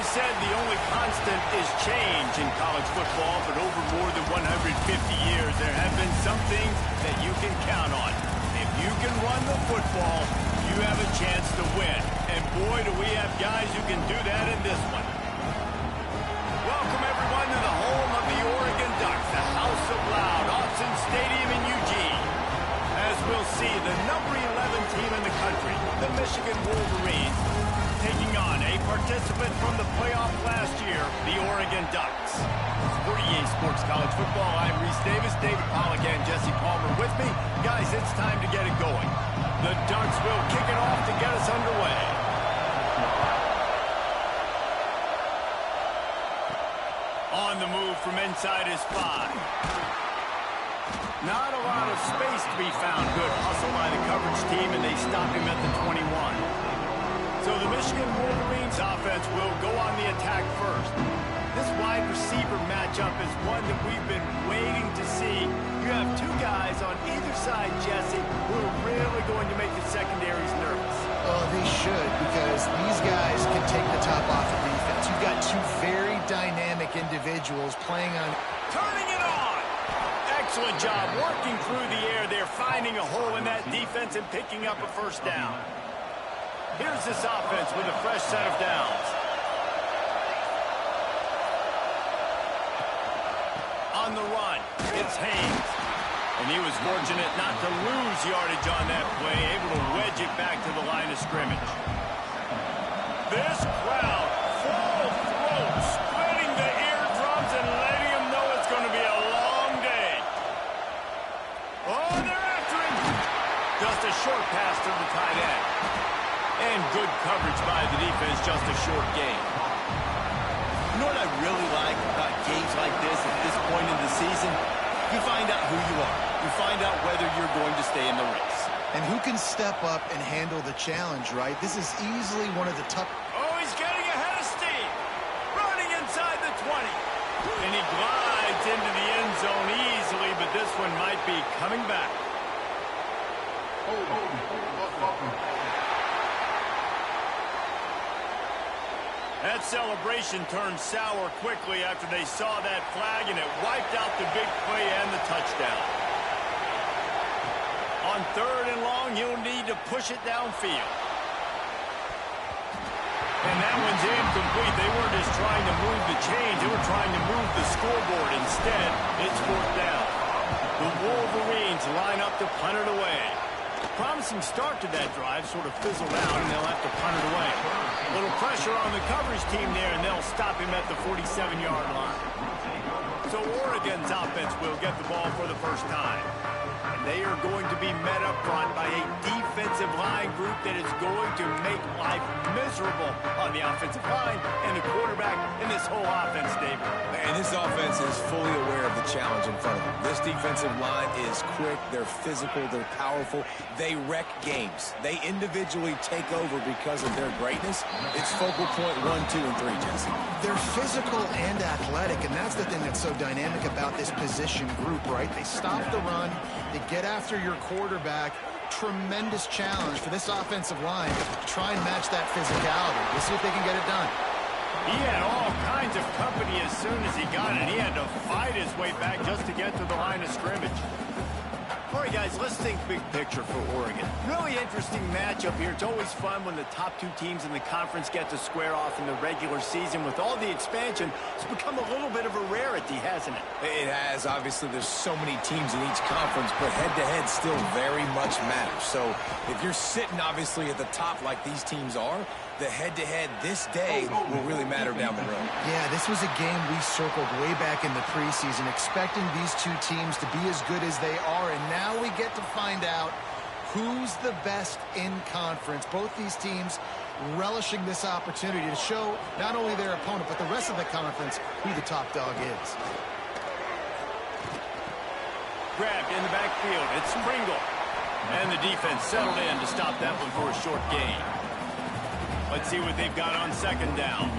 always said the only constant is change in college football, but over more than 150 years, there have been some things that you can count on. If you can run the football, you have a chance to win. And boy, do we have guys who can do that in this one. Welcome, everyone, to the home of the Oregon Ducks, the House of Loud, Autzen Stadium in Eugene. As we'll see, the number 11 team in the country, the Michigan Wolverines, taking on a participant from the playoff last year, the Oregon Ducks. For EA Sports College Football, I'm Reese Davis, David Pollack, and Jesse Palmer with me. Guys, it's time to get it going. The Ducks will kick it off to get us underway. On the move from inside his 5. Not a lot of space to be found. Good hustle by the coverage team, and they stop him at the 21. So the Michigan Wolverines offense will go on the attack first. This wide receiver matchup is one that we've been waiting to see. You have two guys on either side, Jesse, who are really going to make the secondaries nervous. Well, they should, because these guys can take the top off the defense. You've got two very dynamic individuals playing on... Turning it on! Excellent job working through the air there, finding a hole in that defense and picking up a first down. Here's this offense with a fresh set of downs. On the run, it's Haynes. And he was fortunate not to lose yardage on that play, able to wedge it back to the line of scrimmage. This crowd, full throat, splitting the eardrums and letting him know it's going to be a long day. Oh, they're after him. Just a short pass to the tight end. And good coverage by the defense, just a short gain. You know what I really like about games like this at this point in the season? You find out who you are. You find out whether you're going to stay in the race. And who can step up and handle the challenge, right? This is easily one of the tough... Oh, he's getting ahead of steam. Running inside the 20. And he glides into the end zone easily, but this one might be coming back. That celebration turned sour quickly after they saw that flag, and it wiped out the big play and the touchdown. On 3rd and long, he'll need to push it downfield. And that one's incomplete. They weren't just trying to move the chains. They were trying to move the scoreboard. Instead, it's 4th down. The Wolverines line up to punt it away. Promising start to that drive, sort of fizzled out, and they'll have to punt it away. A little pressure on the coverage team there, and they'll stop him at the 47-yard line. So Oregon's offense will get the ball for the first time. And they are going to be met up front by a defensive line group that is going to make life miserable on the offensive line and the quarterback in this whole offense, David. And this offense is fully aware of the challenge in front of them. This defensive line is quick, they're physical, they're powerful. They wreck games. They individually take over because of their greatness. It's focal point 1, 2, and 3, Jesse. They're physical and athletic, and that's the thing that's so dynamic about this position group, right? They stop the run, they get after your quarterback. Tremendous challenge for this offensive line to try and match that physicality. We'll see if they can get it done. He had all kinds of company as soon as he got it. He had to fight his way back just to get to the line of scrimmage. All right, guys, let's think big picture for Oregon. Really interesting matchup here. It's always fun when the top two teams in the conference get to square off in the regular season. With all the expansion, it's become a little bit of a rarity, hasn't it? It has. Obviously, there's so many teams in each conference, but head-to-head still very much matters. So if you're sitting, obviously, at the top like these teams are, the head-to-head this day will really matter down the road. Yeah, this was a game we circled way back in the preseason, expecting these two teams to be as good as they are, and now we get to find out who's the best in conference. Both these teams relishing this opportunity to show not only their opponent, but the rest of the conference who the top dog is. Grabbed in the backfield. It's Pringle. And the defense settled in to stop that one for a short gain. Let's see what they've got on 2nd down.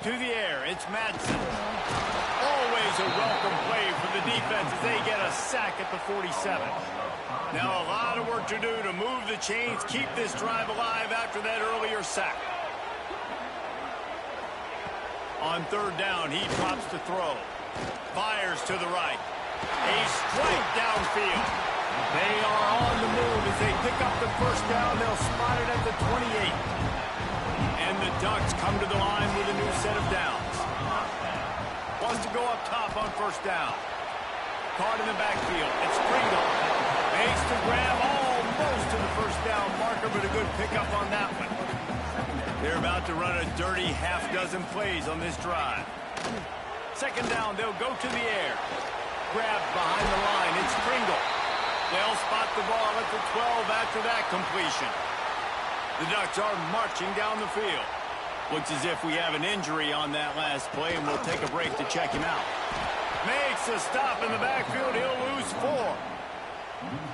To the air, it's Madsen. Always a welcome play for the defense as they get a sack at the 47. Now a lot of work to do to move the chains, keep this drive alive after that earlier sack. On third down, he drops to throw. Fires to the right. A strike downfield. They are on the move as they pick up the first down. They'll spot it at the 28. And the Ducks come to the line with a new set of downs. Wants to go up top on first down. Caught in the backfield. It's Pringle. Makes the grab almost to the first down marker, but a good pickup on that one. They're about to run a dirty half-dozen plays on this drive. Second down, they'll go to the air. Grabbed behind the line. It's Pringle. They'll spot the ball at the 12 after that completion. The Ducks are marching down the field. Looks as if we have an injury on that last play, and we'll take a break to check him out. Makes a stop in the backfield. He'll lose 4.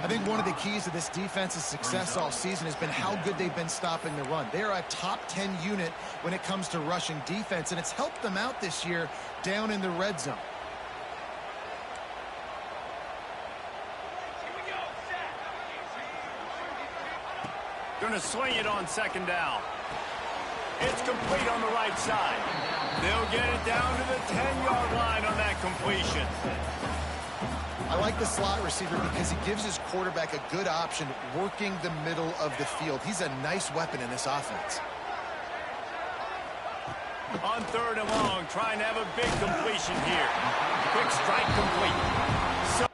I think one of the keys to this defense's success all season has been how good they've been stopping the run. They're a top 10 unit when it comes to rushing defense, and it's helped them out this year down in the red zone. Going to swing it on second down. It's complete on the right side. They'll get it down to the 10-yard line on that completion. I like the slot receiver because he gives his quarterback a good option working the middle of the field. He's a nice weapon in this offense. On third and long, trying to have a big completion here. Quick strike complete. So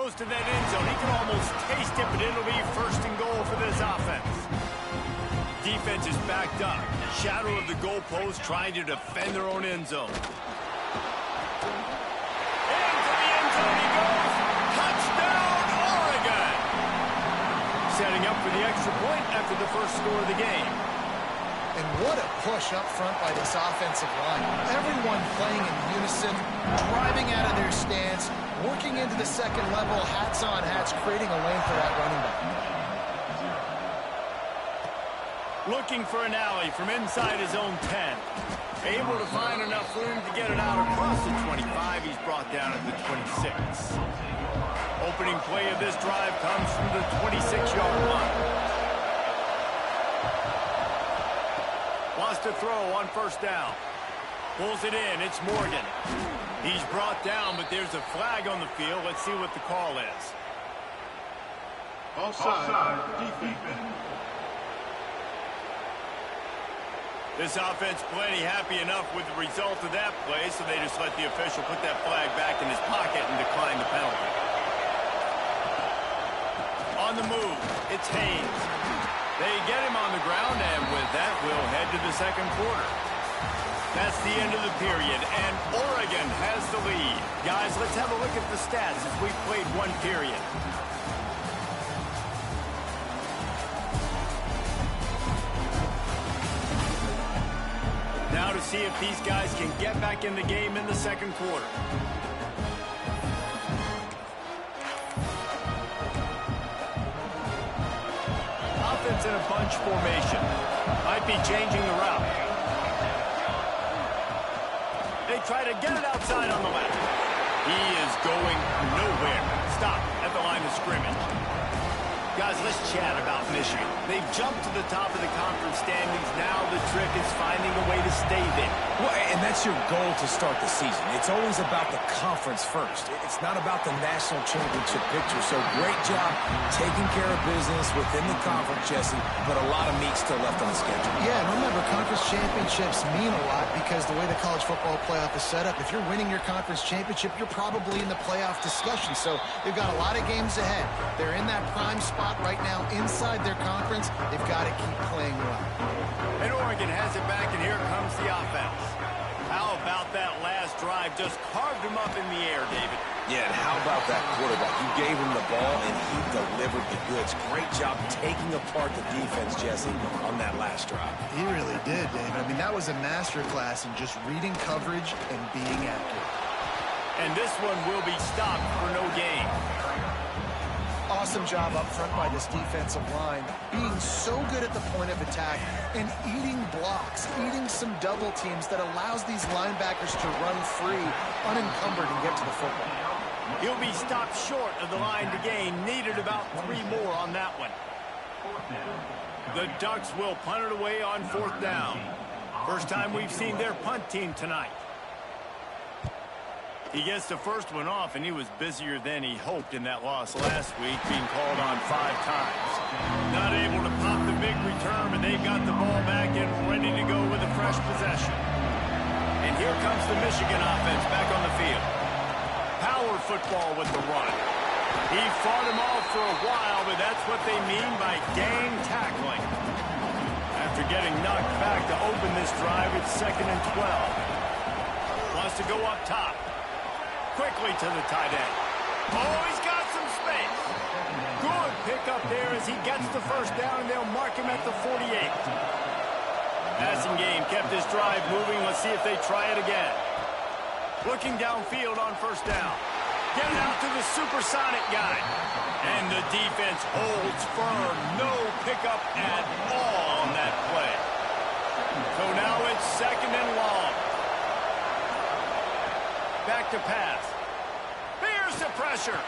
close to that end zone. He can almost taste it, but it'll be first and goal for this offense. Defense is backed up. Shadow of the goalpost trying to defend their own end zone. Into the end zone he goes. Touchdown, Oregon! Setting up for the extra point after the first score of the game. And what a push up front by this offensive line. Everyone playing in unison, driving out of their stance, working into the second level, hats on hats, creating a lane for that running back. Looking for an alley from inside his own 10. Able to find enough room to get it out across the 25. He's brought down at the 26. Opening play of this drive comes from the 26-yard line. Wants to throw on first down. Pulls it in. It's Morgan. He's brought down, but there's a flag on the field. Let's see what the call is. Offside, defense. This offense plenty happy enough with the result of that play, so they just let the official put that flag back in his pocket and decline the penalty. On the move, it's Haynes. They get him on the ground, and with that, we'll head to the second quarter. That's the end of the period, and Oregon has the lead. Guys, let's have a look at the stats as we've played one period. Now to see if these guys can get back in the game in the second quarter. Offense in a bunch formation. Might be changing the route. They try to get it outside on the left. He is going nowhere. Stop at the line of scrimmage. Guys, let's chat about Michigan. They've jumped to the top of the conference standings. Now the trick is finding a way to stay there. Well, and that's your goal to start the season. It's always about the conference first. It's not about the national championship picture. So great job taking care of business within the conference, Jesse, but a lot of meat still left on the schedule. Yeah, and remember, conference championships mean a lot because the way the college football playoff is set up, if you're winning your conference championship, you're probably in the playoff discussion. So they've got a lot of games ahead. They're in that prime spot right now inside their conference. They've got to keep playing well. And Oregon has it back, and here comes the offense. How about that last drive? Just carved him up in the air, David. Yeah, and how about that quarterback? You gave him the ball, and he delivered the goods. Great job taking apart the defense, Jesse, on that last drive. He really did, David. I mean, that was a masterclass in just reading coverage and being accurate. And this one will be stopped for no gain. Awesome job up front by this defensive line, being so good at the point of attack and eating blocks, eating some double teams that allows these linebackers to run free, unencumbered, and get to the football. He'll be stopped short of the line to gain. Needed about 3 more on that one. The Ducks will punt it away on fourth down. First time we've seen their punt team tonight. He gets the first one off, and he was busier than he hoped in that loss last week, being called on 5 times. Not able to pop the big return, but they've got the ball back and ready to go with a fresh possession. And here comes the Michigan offense back on the field. Power football with the run. He fought him off for a while, but that's what they mean by gang tackling. After getting knocked back to open this drive, it's 2nd and 12. Wants to go up top. Quickly to the tight end. Oh, he's got some space. Good pickup there as he gets the first down, and they'll mark him at the 48. Passing game kept this drive moving. Let's see if they try it again. Looking downfield on first down. Get it out to the supersonic guy. And the defense holds firm. No pickup at all on that play. So now it's 2nd and long. Back to pass. Here's the pressure.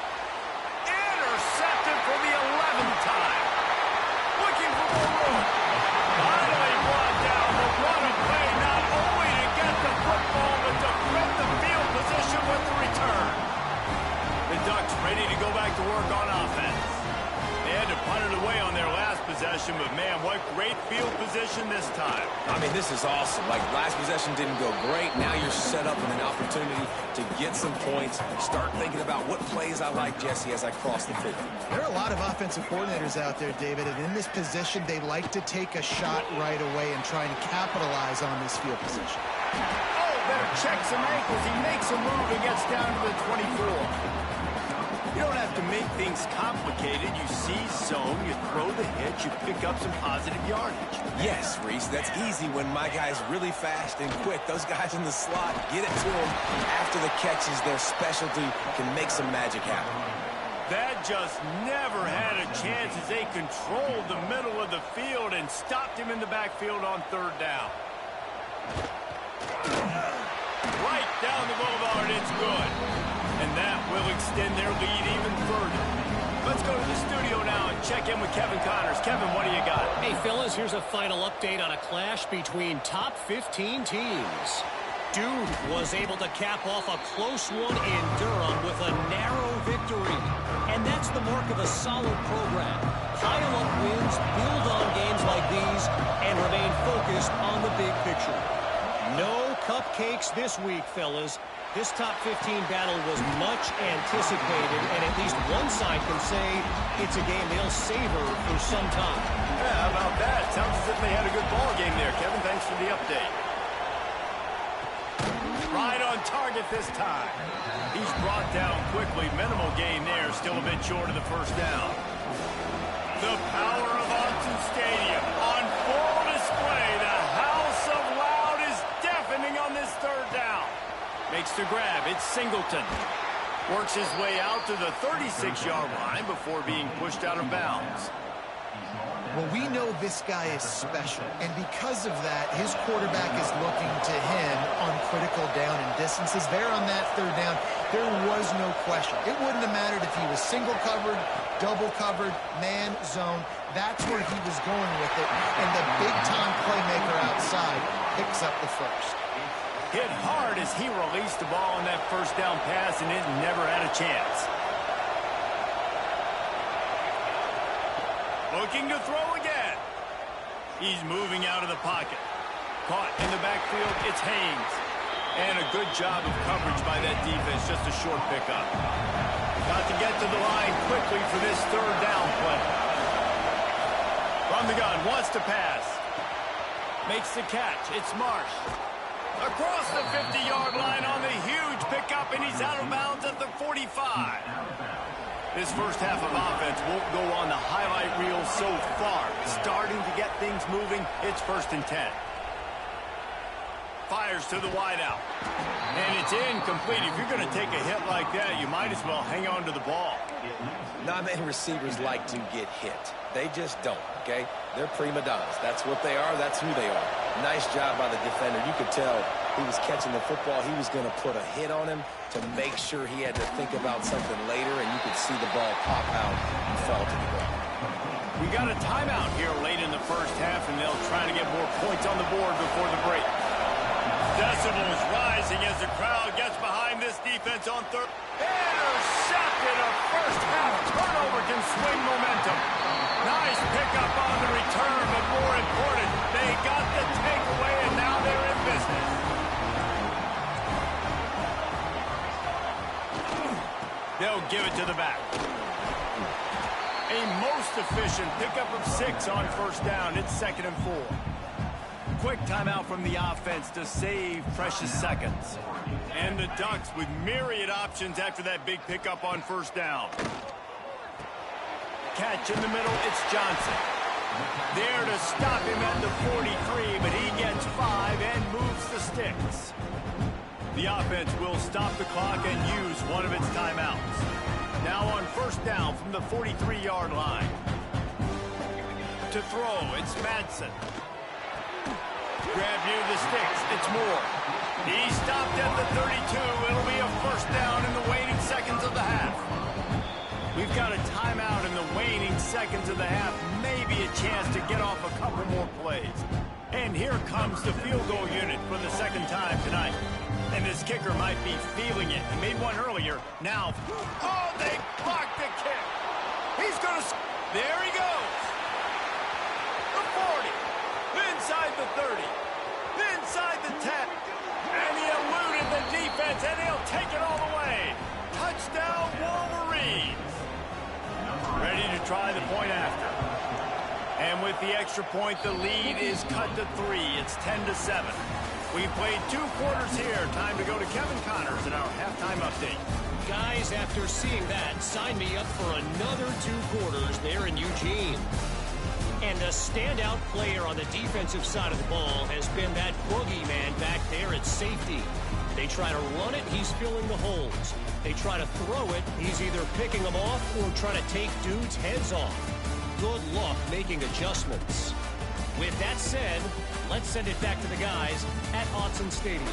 Intercepted for the 11th time. Looking for more room. Finally brought down the run of play, not only to get the football, but to threat the field position with the return. The Ducks ready to go back to work on offense. They had to punt it away on their last possession, but man, what great field field position this time. I mean, this is awesome. Like, last possession didn't go great. Now you're set up with an opportunity to get some points. Start thinking about what plays I like, Jesse, as I cross the field. There are a lot of offensive coordinators out there, David, and in this position, they like to take a shot right away and try and capitalize on this field position. Oh, better check some ankles. He makes a move and gets down to the 24. You don't have to make things complicated. You see zone, you throw the hitch, you pick up some positive yardage. Yes, Reese, that's easy when my guy's really fast and quick. Those guys in the slot, get it to them after the catches. Their specialty can make some magic happen. That just never had a chance as they controlled the middle of the field and stopped him in the backfield on third down. Right down the boulevard, it's good. And that will extend their lead even further. Let's go to the studio now and check in with Kevin Connors. Kevin, what do you got? Hey, fellas, here's a final update on a clash between top 15 teams. Duke was able to cap off a close one in Durham with a narrow victory. And that's the mark of a solid program. Pile up wins, build on games like these, and remain focused on the big picture. No cupcakes this week, fellas. This top 15 battle was much anticipated, and at least one side can say it's a game they'll savor for some time. Yeah, how about that? Sounds as if they had a good ball game there, Kevin. Thanks for the update. Right on target this time. He's brought down quickly. Minimal gain there. Still a bit short of the first down. The power of Autzen Stadium on full display. The house of loud is deafening on this third down. Makes the grab. It's Singleton. Works his way out to the 36-yard line before being pushed out of bounds. Well, we know this guy is special, and because of that, his quarterback is looking to him on critical down and distances. There on that third down, there was no question. It wouldn't have mattered if he was single covered, double covered, man, zone. That's where he was going with it, and the big-time playmaker outside picks up the first. Hit hard as he released the ball on that first down pass, and it never had a chance. Looking to throw again. He's moving out of the pocket. Caught in the backfield, it's Haynes. And a good job of coverage by that defense, just a short pickup. Got to get to the line quickly for this third down play. From the gun, wants to pass. Makes the catch, it's Marsh. Across the 50-yard line on the huge pickup, and he's out of bounds at the 45. This first half of offense won't go on the highlight reel so far. Starting to get things moving. It's 1st and 10. Fires to the wideout. And it's incomplete. If you're going to take a hit like that, you might as well hang on to the ball. Not many receivers like to get hit. They just don't, okay? They're prima donnas. That's what they are. That's who they are. Nice job by the defender. You could tell he was catching the football. He was going to put a hit on him to make sure he had to think about something later, and you could see the ball pop out and fall to the ground. We got a timeout here late in the first half, and they'll try to get more points on the board before the break. Decibels rising as the crowd gets behind this defense on third. Intercepted. A first half turnover can swing momentum. Nice pickup on the return, but more important, they got the takeaway, and now they're in business. They'll give it to the back. A most efficient pickup of 6 on first down. It's 2nd and 4. Quick timeout from the offense to save precious seconds. And the Ducks with myriad options after that big pickup on first down. Catch in the middle, it's Johnson. There to stop him at the 43, but he gets 5 and moves the sticks. The offense will stop the clock and use one of its timeouts. Now on first down from the 43-yard line. To throw, it's Madsen. Grab near the sticks, it's Moore. He stopped at the 32. It'll be a first down in the waning seconds of the half. We've got a timeout in the waning seconds of the half. Maybe a chance to get off a couple more plays. And here comes the field goal unit for the second time tonight. And this kicker might be feeling it. He made one earlier. Now, oh, they blocked the kick. He's going to... There he goes. The 40. the 30. Inside the 10. And he eluded the defense, and he'll take it all the way. Touchdown, Wolverines. Ready to try the point after. And with the extra point, the lead is cut to 3. It's 10-7. We played 2 quarters here. Time to go to Kevin Connors in our halftime update. Guys, after seeing that, sign me up for another 2 quarters there in Eugene. And the standout player on the defensive side of the ball has been that boogeyman back there at safety. They try to run it, he's filling the holes. They try to throw it, he's either picking them off or trying to take dudes' heads off. Good luck making adjustments. With that said, let's send it back to the guys at Autzen Stadium.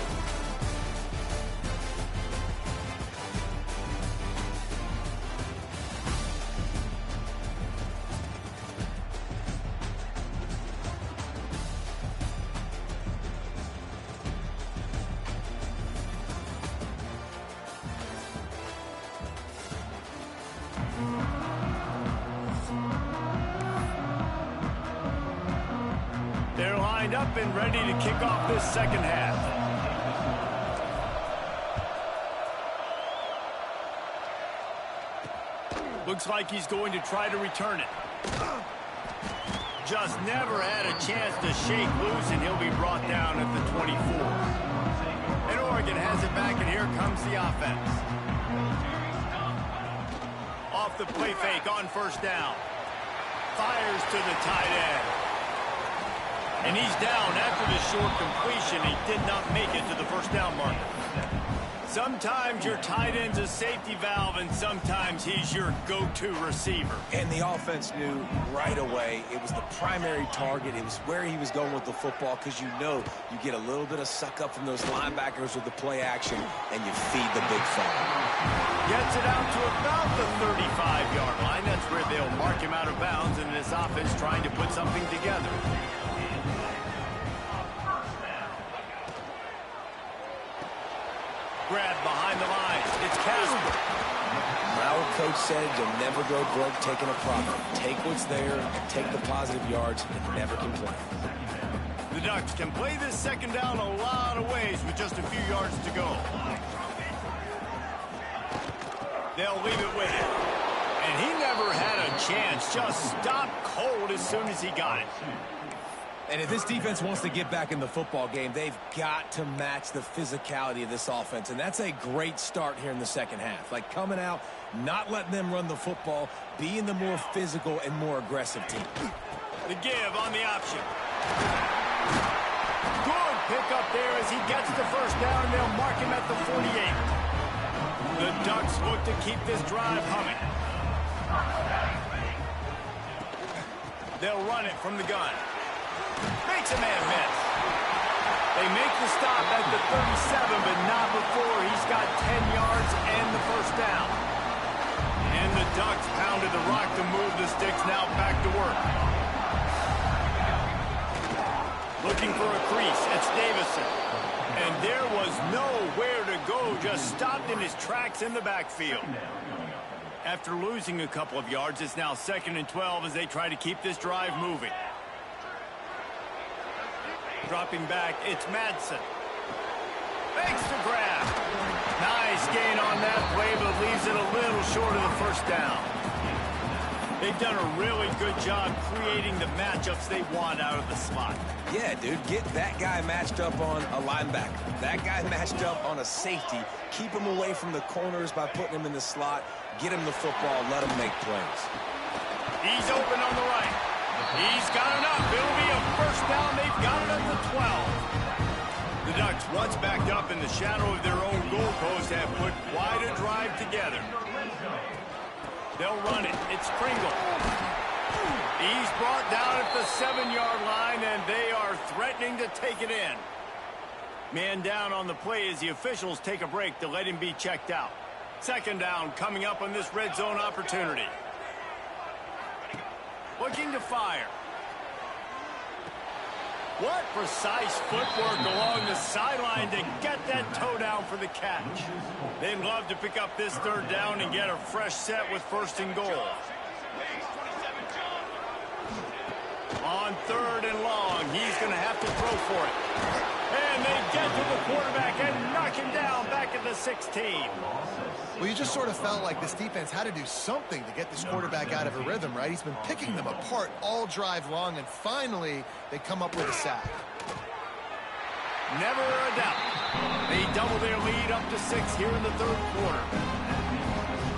They're lined up and ready to kick off this second half. Looks like he's going to try to return it. Just never had a chance to shake loose, and he'll be brought down at the 24. And Oregon has it back, and here comes the offense. Off the play fake on first down. Fires to the tight end. And he's down after the short completion. He did not make it to the first down marker. Sometimes your tight end's a safety valve, and sometimes he's your go-to receiver. And the offense knew right away it was the primary target. It was where he was going with the football, because you know you get a little bit of suck up from those linebackers with the play action, and you feed the big fella. Gets it out to about the 35-yard line. That's where they'll mark him out of bounds, and this offense trying to put something together. Grab behind the lines. It's Casper. Our coach said you'll never go broke taking a profit. Take what's there, take the positive yards, and never complain. The Ducks can play this second down a lot of ways with just a few yards to go. They'll leave it with him. And he never had a chance. Just stopped cold as soon as he got it. And if this defense wants to get back in the football game, they've got to match the physicality of this offense. And that's a great start here in the second half. Like coming out, not letting them run the football, being the more physical and more aggressive team. The give on the option. Good pick up there as he gets the first down, and they'll mark him at the 48. The Ducks look to keep this drive humming. They'll run it from the gun. Makes a man miss. They make the stop at the 37, but not before he's got 10 yards and the first down. And the Ducks pounded the rock to move the sticks, now back to work. Looking for a crease, it's Davison. And there was nowhere to go, just stopped in his tracks in the backfield. After losing a couple of yards, it's now 2nd and 12 as they try to keep this drive moving. Dropping back, it's Madsen. Makes the grab. Nice gain on that play, but leaves it a little short of the first down. They've done a really good job creating the matchups they want out of the slot. Yeah, dude, get that guy matched up on a linebacker. That guy matched up on a safety. Keep him away from the corners by putting him in the slot. Get him the football, let him make plays. He's open on the right. He's got enough. It'll be a first down. They've got it at the 12. The Ducks, once backed up in the shadow of their own goalpost, have put quite a drive together. They'll run it. It's Pringle. He's brought down at the 7-yard line, and they are threatening to take it in. Man down on the play as the officials take a break to let him be checked out. Second down coming up on this red zone opportunity. Looking to fire. What precise footwork along the sideline to get that toe down for the catch. They'd love to pick up this third down and get a fresh set with 1st and goal. On on 3rd and long. He's going to have to throw for it. And they get to the quarterback and knock him down back at the 16. Well, you just sort of felt like this defense had to do something to get this quarterback out of a rhythm, right? He's been picking them apart all drive long, and finally they come up with a sack. Never a doubt. They double their lead up to 6 here in the 3rd quarter.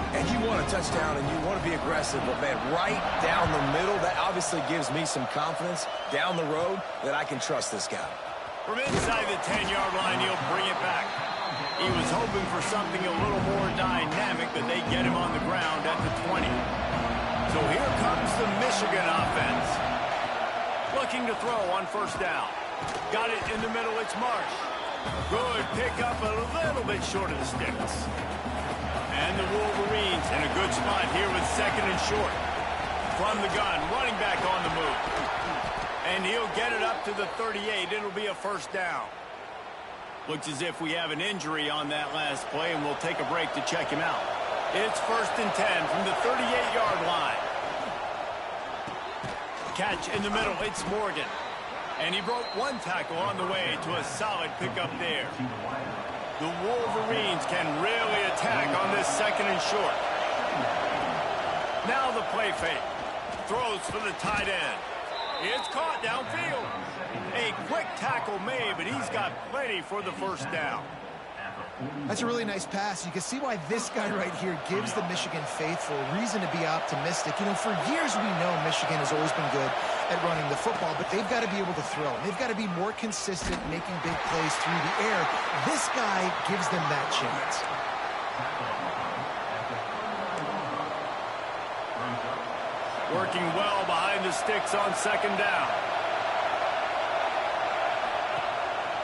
And you want a touchdown and you want to be aggressive, but, man, right down the middle, that obviously gives me some confidence down the road that I can trust this guy. From inside the 10-yard line, he'll bring it back. He was hoping for something a little more dynamic, but they get him on the ground at the 20. So here comes the Michigan offense. Looking to throw on 1st down. Got it in the middle, it's Marsh. Good pickup, a little bit short of the sticks. And the Wolverines in a good spot here with 2nd and short. From the gun, running back on the move. And he'll get it up to the 38. It'll be a 1st down. Looks as if we have an injury on that last play, and we'll take a break to check him out. It's 1st and 10 from the 38-yard line. Catch in the middle, it's Morgan. And he broke 1 tackle on the way to a solid pickup there. The Wolverines can really attack on this 2nd and short. Now the play fake. Throws for the tight end. It's caught downfield. A quick tackle made, but he's got plenty for the 1st down. That's a really nice pass. You can see why this guy right here gives the Michigan faithful reason to be optimistic. You know, for years we know Michigan has always been good at running the football, but they've got to be able to throw. They've got to be more consistent making big plays through the air. This guy gives them that chance. Working well behind the sticks on 2nd down.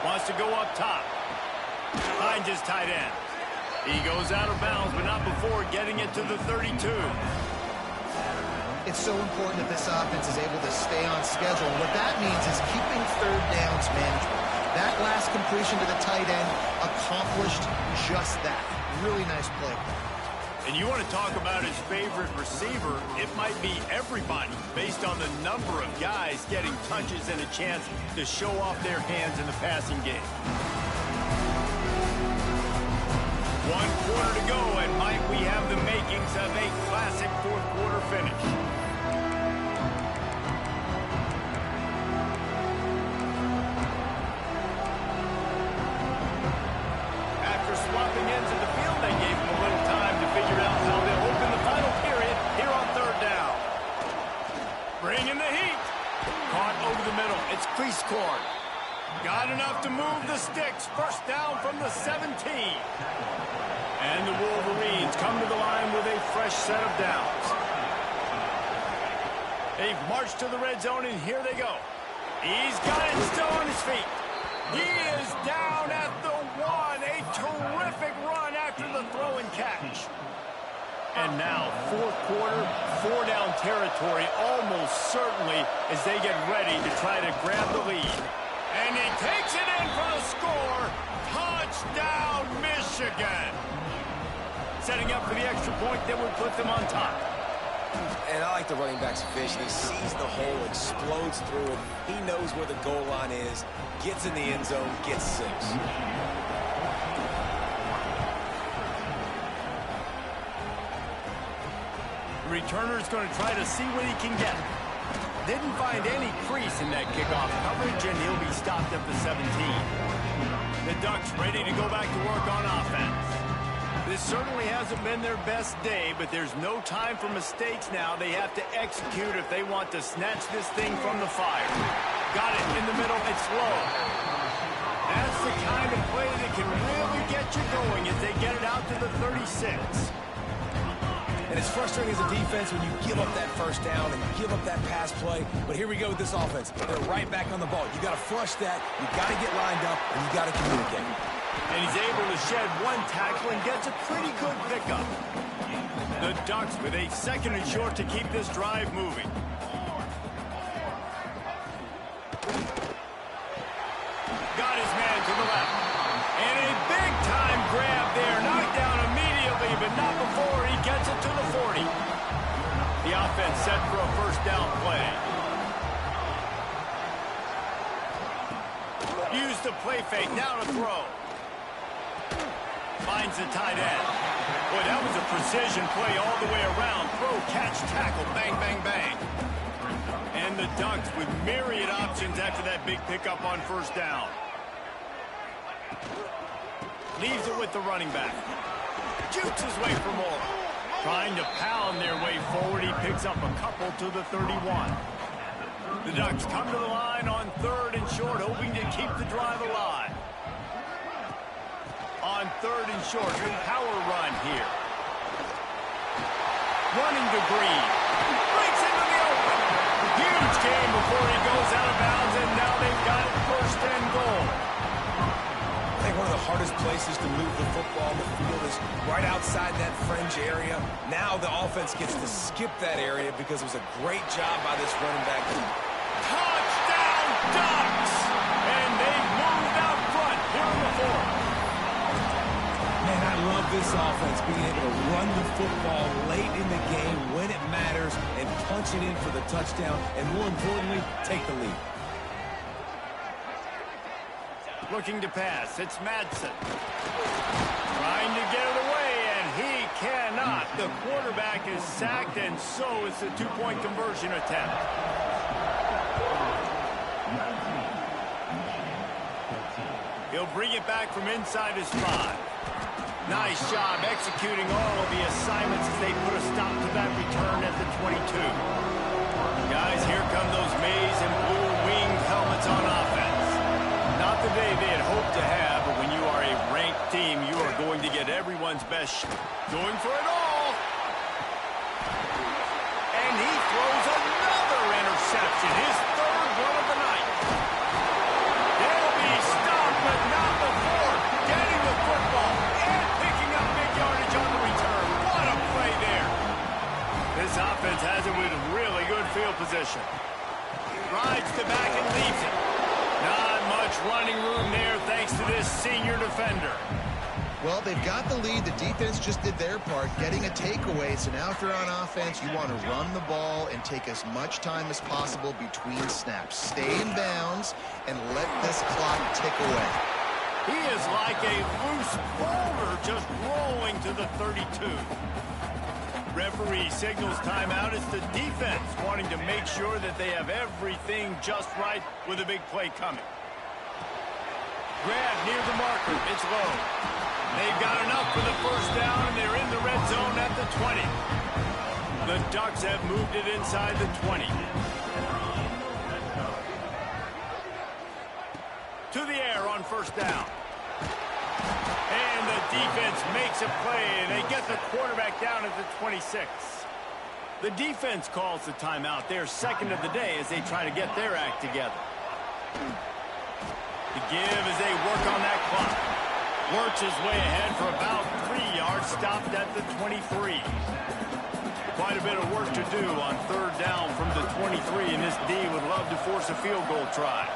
Wants to go up top. Finds his tight end. He goes out of bounds, but not before getting it to the 32. It's so important that this offense is able to stay on schedule. And what that means is keeping 3rd downs manageable. That last completion to the tight end accomplished just that. Really nice play. And you want to talk about his favorite receiver, it might be everybody based on the number of guys getting touches and a chance to show off their hands in the passing game. 1 quarter to go, and might we have the makings of a classic 4th quarter finish. After swapping ends of the field, they gave him a little time to figure out how they'll open the final period here on 3rd down. Bringing the heat. Caught over the middle. It's Cleescorn. Got enough to move the sticks. 1st down from the 17. And the Wolverines come to the line with a fresh set of downs. They've marched to the red zone, and here they go. He's got it still on his feet. He is down at the 1. A terrific run after the throw and catch. And now, 4th quarter, 4-down territory almost certainly as they get ready to try to grab the lead. And he takes it in for the score. Touchdown, Michigan. Setting up for the extra point that would put them on top. And I like the running back's vision. He sees the hole, explodes through it. He knows where the goal line is, gets in the end zone, gets 6. The returner's going to try to see what he can get. Didn't find any crease in that kickoff coverage, and he'll be stopped at the 17. The Ducks ready to go back to work on offense. This certainly hasn't been their best day, but there's no time for mistakes now. They have to execute if they want to snatch this thing from the fire. Got it in the middle. It's low. That's the kind of play that can really get you going as they get it out to the 36. And it's frustrating as a defense when you give up that 1st down and you give up that pass play. But here we go with this offense. They're right back on the ball. You got to flush that. You got to get lined up, and you got to communicate. And he's able to shed 1 tackle and gets a pretty good pickup. The Ducks with a 2nd and short to keep this drive moving. Got his man to the left. And a big-time grab there. Knocked down immediately, but not before he gets it to the 40. The offense set for a 1st down play. the play fake. Now to throw. Finds the tight end. Boy, that was a precision play all the way around. Throw, catch, tackle, bang, bang, bang. And the Ducks with myriad options after that big pickup on first down. Leaves it with the running back. Jukes his way for more. Trying to pound their way forward. He picks up a couple to the 31. The Ducks come to the line on 3rd and short, hoping to keep the drive alive. On 3rd and short, good power run here. Running to Green. Breaks into the open. Huge game before he goes out of bounds, and now they've got it 1st and goal. I think one of the hardest places to move the football on the field is right outside that fringe area. Now the offense gets to skip that area because it was a great job by this running back. Touchdown, Ducks! And they've moved out front here in the 4th. Man, I love this offense, being able to run the football late in the game when it matters and punch it in for the touchdown, and more importantly, take the lead. Looking to pass. It's Madsen. Trying to get it away, and he cannot. The quarterback is sacked, and so is the 2-point conversion attempt. He'll bring it back from inside his 5. Nice job executing all of the assignments as they put a stop to that return at the 22. Guys, here come those maize and blue winged helmets on offense. Not the day they had hoped to have, but when you are a ranked team, you are going to get everyone's best shot. Going for it all. And he throws another interception, his 3rd one of the night. They'll be stopped, but not before getting the football and picking up big yardage on the return. What a play there. This offense has it with really good field position. Rides to back and leaves it. Not much running room there thanks to this senior defender. Well, they've got the lead. The defense just did their part, getting a takeaway. So now if you're on offense, you want to run the ball and take as much time as possible between snaps. Stay in bounds and let this clock tick away. He is like a loose boulder just rolling to the 32. Referee signals timeout. It's the defense wanting to make sure that they have everything just right with a big play coming. Grab near the marker. It's low. They've got enough for the 1st down, and they're in the red zone at the 20. The Ducks have moved it inside the 20. To the air on 1st down. And the defense makes a play, and they get the quarterback down at the 26. The defense calls the timeout. They're 2nd of the day as they try to get their act together. The give as they work on that clock. Works his way ahead for about 3 yards, stopped at the 23. Quite a bit of work to do on 3rd down from the 23, and this D would love to force a field goal try.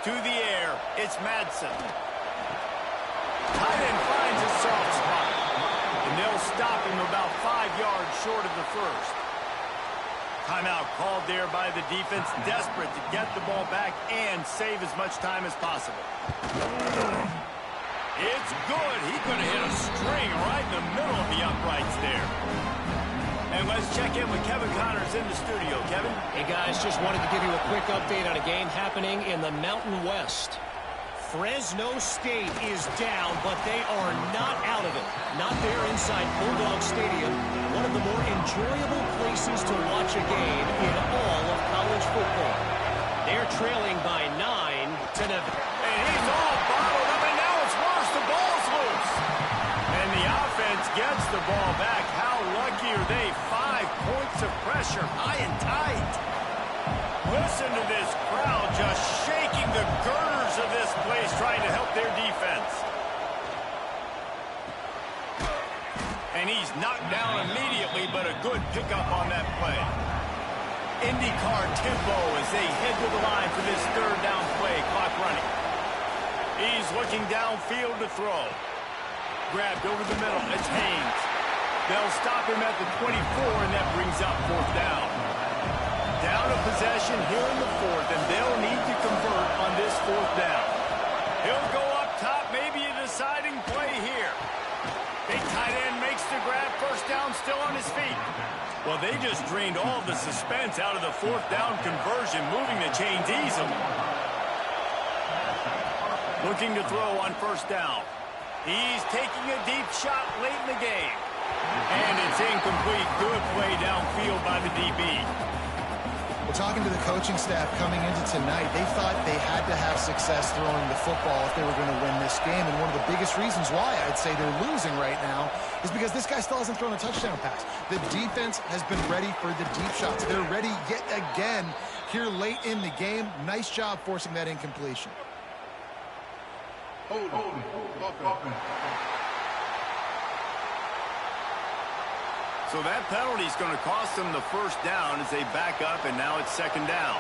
To the air, it's Madsen. Tight end finds a soft spot, and they'll stop him about 5 yards short of the 1st. Timeout called there by the defense, desperate to get the ball back and save as much time as possible. It's good. He could have hit a string right in the middle of the uprights there. And let's check in with Kevin Connors in the studio. Kevin? Hey, guys, just wanted to give you a quick update on a game happening in the Mountain West. Fresno State is down, but they are not out of it. Not there inside Bulldog Stadium, one of the more enjoyable places to watch a game in all of college football. They're trailing by 9 to nothing. And he's all bottled up, and now it's worse. The ball's loose. And the offense gets the ball back. How lucky are they? 5 points of pressure, high and tight. Listen to this crowd just shaking the girders of this place, trying to help their defense. And he's knocked down immediately, but a good pickup on that play. IndyCar tempo as they head to the line for this 3rd down play, clock running. He's looking downfield to throw. Grabbed over the middle, it's Haynes. They'll stop him at the 24, and that brings up 4th down. Down a possession here in the 4th, and they'll need to convert on this 4th suspense out of the fourth down conversion, moving the chains easily. Looking to throw on first down. He's taking a deep shot late in the game. And it's incomplete. Good play downfield by the DB. Well, talking to the coaching staff coming into tonight, they thought they had to have success throwing the football if they were going to win this game. And one of the biggest reasons why I'd say they're losing right now is because this guy still hasn't thrown a touchdown pass. The defense has been ready for the deep shots. They're ready yet again here late in the game. Nice job forcing that incompletion. So that penalty is going to cost them the first down as they back up, and now it's second down.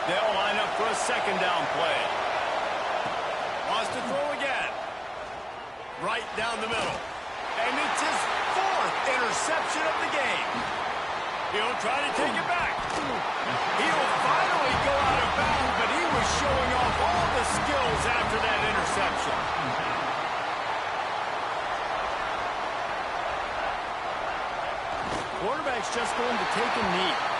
They'll line up for a second down play. Wants to throw again. Right down the middle. And it's his fourth interception of the game. He'll try to take it back. He'll finally go out of bounds, but he was showing off all the skills after that interception. Quarterback's just going to take a knee.